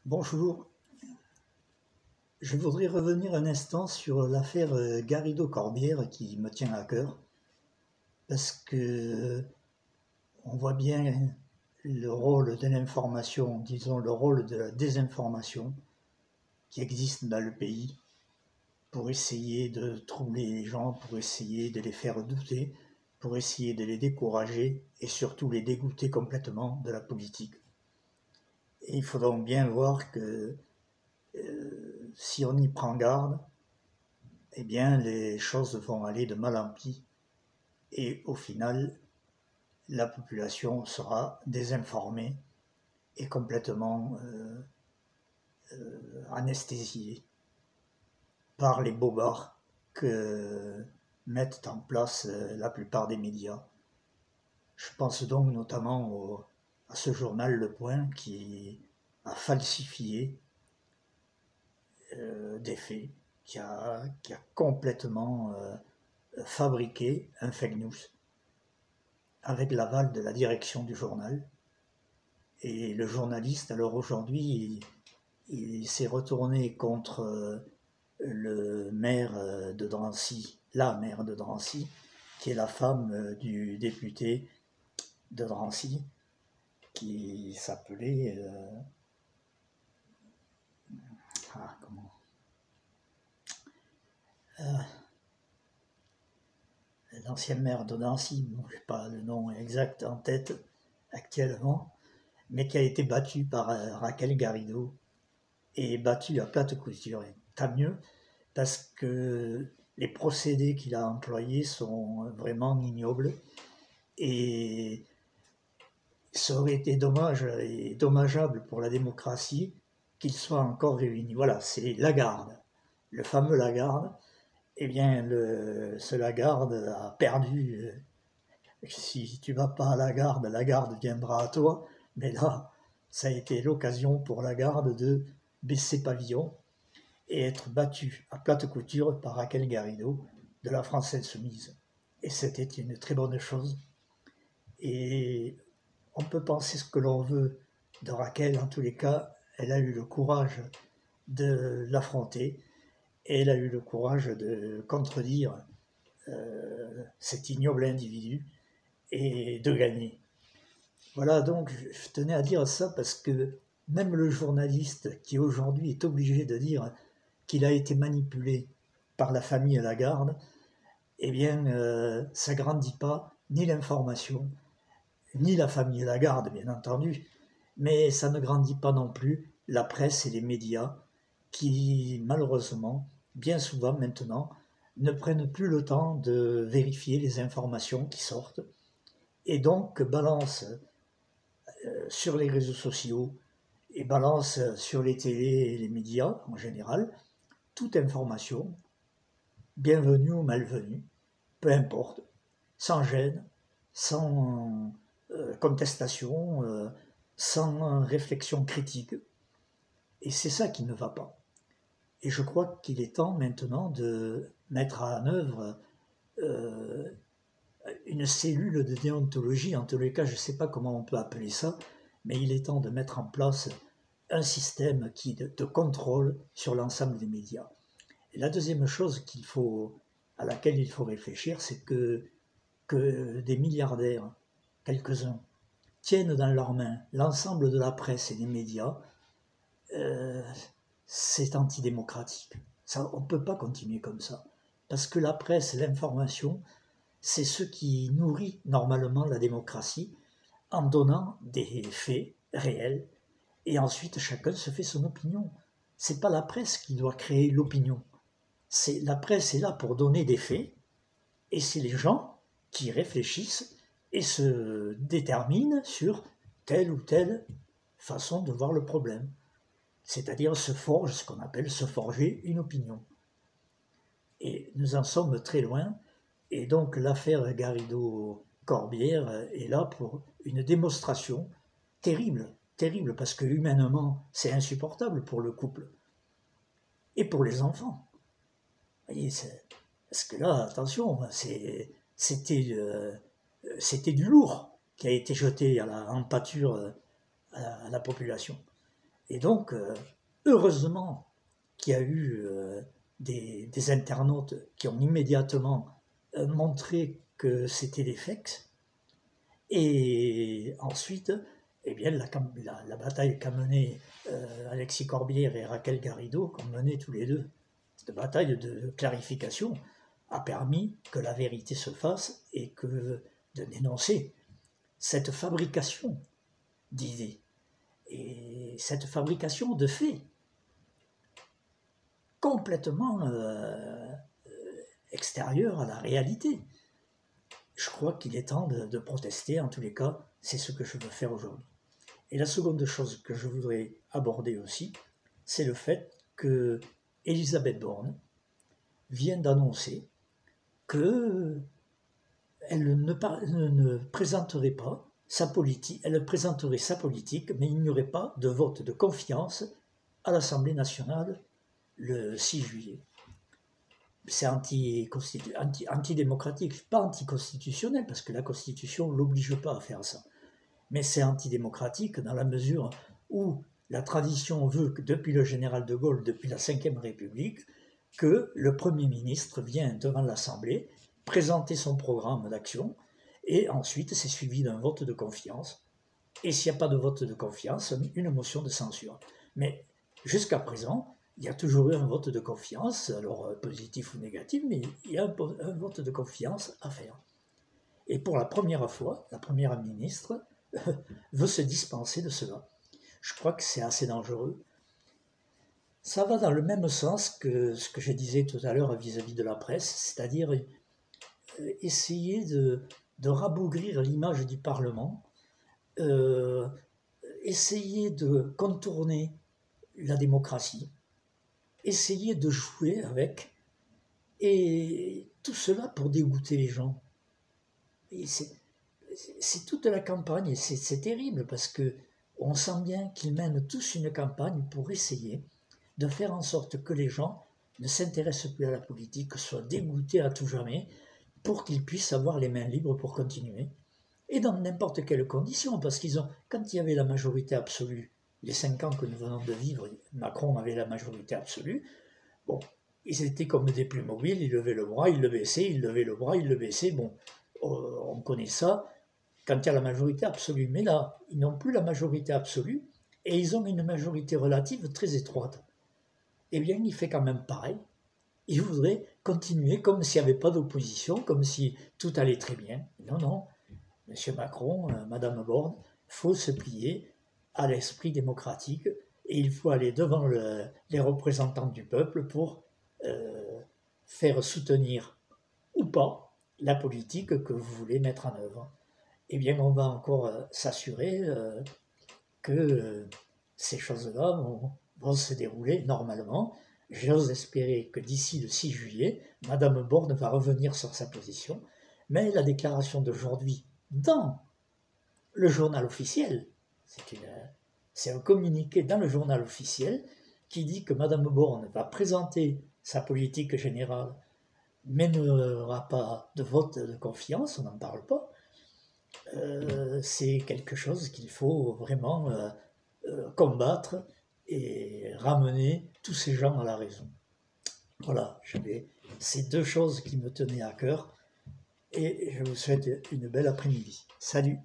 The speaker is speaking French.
Bonjour, je voudrais revenir un instant sur l'affaire Garrido-Corbière qui me tient à cœur parce que on voit bien le rôle de l'information, disons le rôle de la désinformation qui existe dans le pays pour essayer de troubler les gens, pour essayer de les faire douter, pour essayer de les décourager et surtout les dégoûter complètement de la politique. Et il faut donc bien voir que si on y prend garde, eh bien les choses vont aller de mal en pis et au final la population sera désinformée et complètement anesthésiée par les bobards que mettent en place la plupart des médias. Je pense donc notamment à ce journal Le Point qui a falsifié des faits, qui a complètement fabriqué un fake news avec l'aval de la direction du journal. Et le journaliste, alors aujourd'hui, il s'est retourné contre le maire de Drancy, la maire de Drancy, qui est la femme du député de Drancy, qui s'appelait comment l'ancienne maire de Drancy, bon, je n'ai pas le nom exact en tête actuellement, mais qui a été battue par Raquel Garrido et battue à plate couture. Et tant mieux, parce que les procédés qu'il a employés sont vraiment ignobles et ça aurait été dommage et dommageable pour la démocratie qu'il soit encore réuni. Voilà, c'est Lagarde, le fameux Lagarde. Eh bien, ce Lagarde a perdu. Si tu vas pas à Lagarde viendra à toi. Mais là, ça a été l'occasion pour Lagarde de baisser pavillon et être battu à plate couture par Raquel Garrido de la France Insoumise. Et c'était une très bonne chose. Et on peut penser ce que l'on veut de Raquel, en tous les cas, elle a eu le courage de l'affronter et elle a eu le courage de contredire cet ignoble individu et de gagner. Voilà, donc je tenais à dire ça parce que même le journaliste qui aujourd'hui est obligé de dire qu'il a été manipulé par la famille Lagarde, eh bien, ça grandit pas ni l'information, ni la famille Lagarde, bien entendu, mais ça ne grandit pas non plus la presse et les médias qui, malheureusement, bien souvent maintenant, ne prennent plus le temps de vérifier les informations qui sortent et donc balancent sur les réseaux sociaux et balancent sur les télés et les médias en général toute information, bienvenue ou malvenue, peu importe, sans gêne, sans contestation, sans réflexion critique. Et c'est ça qui ne va pas. Et je crois qu'il est temps maintenant de mettre en œuvre une cellule de déontologie, en tous les cas je ne sais pas comment on peut appeler ça, mais il est temps de mettre en place un système de contrôle sur l'ensemble des médias. Et la deuxième chose à laquelle il faut réfléchir, c'est que des milliardaires, quelques-uns, tiennent dans leurs mains l'ensemble de la presse et des médias, c'est antidémocratique. Ça, on ne peut pas continuer comme ça. Parce que la presse et l'information, c'est ce qui nourrit normalement la démocratie en donnant des faits réels et ensuite chacun se fait son opinion. C'est pas la presse qui doit créer l'opinion. La presse est là pour donner des faits et c'est les gens qui réfléchissent et se déterminent sur telle ou telle façon de voir le problème. C'est-à-dire ce qu'on appelle se forger une opinion. Et nous en sommes très loin. Et donc l'affaire Garrido-Corbière est là pour une démonstration terrible, terrible, parce que humainement, c'est insupportable pour le couple et pour les enfants. Vous voyez, parce que là, attention, c'était du lourd qui a été jeté en pâture à la population. Et donc, heureusement qu'il y a eu des internautes qui ont immédiatement montré que c'était des fakes. Et ensuite, eh bien, la bataille qu'a menée Alexis Corbière et Raquel Garrido, qu'ont menée tous les deux, cette bataille de clarification, a permis que la vérité se fasse et que de dénoncer cette fabrication d'idées et cette fabrication de faits complètement extérieure à la réalité. Je crois qu'il est temps de protester, en tous les cas, c'est ce que je veux faire aujourd'hui. Et la seconde chose que je voudrais aborder aussi, c'est le fait que Elisabeth Borne vient d'annoncer qu'elle ne présenterait pas sa politique, elle présenterait sa politique, mais il n'y aurait pas de vote de confiance à l'Assemblée nationale le 6 juillet. C'est antidémocratique, pas anticonstitutionnel, parce que la Constitution ne l'oblige pas à faire ça. Mais c'est antidémocratique dans la mesure où la tradition veut que depuis le général de Gaulle, depuis la Ve République, que le Premier ministre vient devant l'Assemblée présenter son programme d'action et ensuite c'est suivi d'un vote de confiance. Et s'il n'y a pas de vote de confiance, une motion de censure. Mais jusqu'à présent, il y a toujours eu un vote de confiance, alors positif ou négatif, mais il y a un vote de confiance à faire. Et pour la première fois, la Première ministre veut se dispenser de cela. Je crois que c'est assez dangereux. Ça va dans le même sens que ce que je disais tout à l'heure vis-à-vis de la presse, c'est-à-dire essayer de rabougrir l'image du Parlement, essayer de contourner la démocratie, essayer de jouer avec, et tout cela pour dégoûter les gens. Et c'est toute la campagne, et c'est terrible parce que on sent bien qu'ils mènent tous une campagne pour essayer de faire en sorte que les gens ne s'intéressent plus à la politique, soient dégoûtés à tout jamais, pour qu'ils puissent avoir les mains libres pour continuer. Et dans n'importe quelle condition, parce quand il y avait la majorité absolue, les 5 ans que nous venons de vivre, Macron avait la majorité absolue, bon, ils étaient comme des Playmobil, ils levaient le bras, ils le baissaient, ils levaient le bras, ils le baissaient, bon, on connaît ça, quand il y a la majorité absolue. Mais là, ils n'ont plus la majorité absolue, et ils ont une majorité relative très étroite. Eh bien, il fait quand même pareil. Il voudrait continuer comme s'il n'y avait pas d'opposition, comme si tout allait très bien. Non, non, M. Macron, Mme Borne, il faut se plier à l'esprit démocratique et il faut aller devant les représentants du peuple pour faire soutenir ou pas la politique que vous voulez mettre en œuvre. Eh bien, on va encore s'assurer que ces choses-là vont se dérouler normalement. J'ose espérer que d'ici le 6 juillet, Mme Borne va revenir sur sa position, mais la déclaration d'aujourd'hui dans le journal officiel, c'est un communiqué dans le journal officiel qui dit que Mme Borne va présenter sa politique générale, mais n'aura pas de vote de confiance, on n'en parle pas. C'est quelque chose qu'il faut vraiment combattre et ramener tous ces gens à la raison. Voilà, j'avais ces deux choses qui me tenaient à cœur et je vous souhaite une belle après-midi. Salut!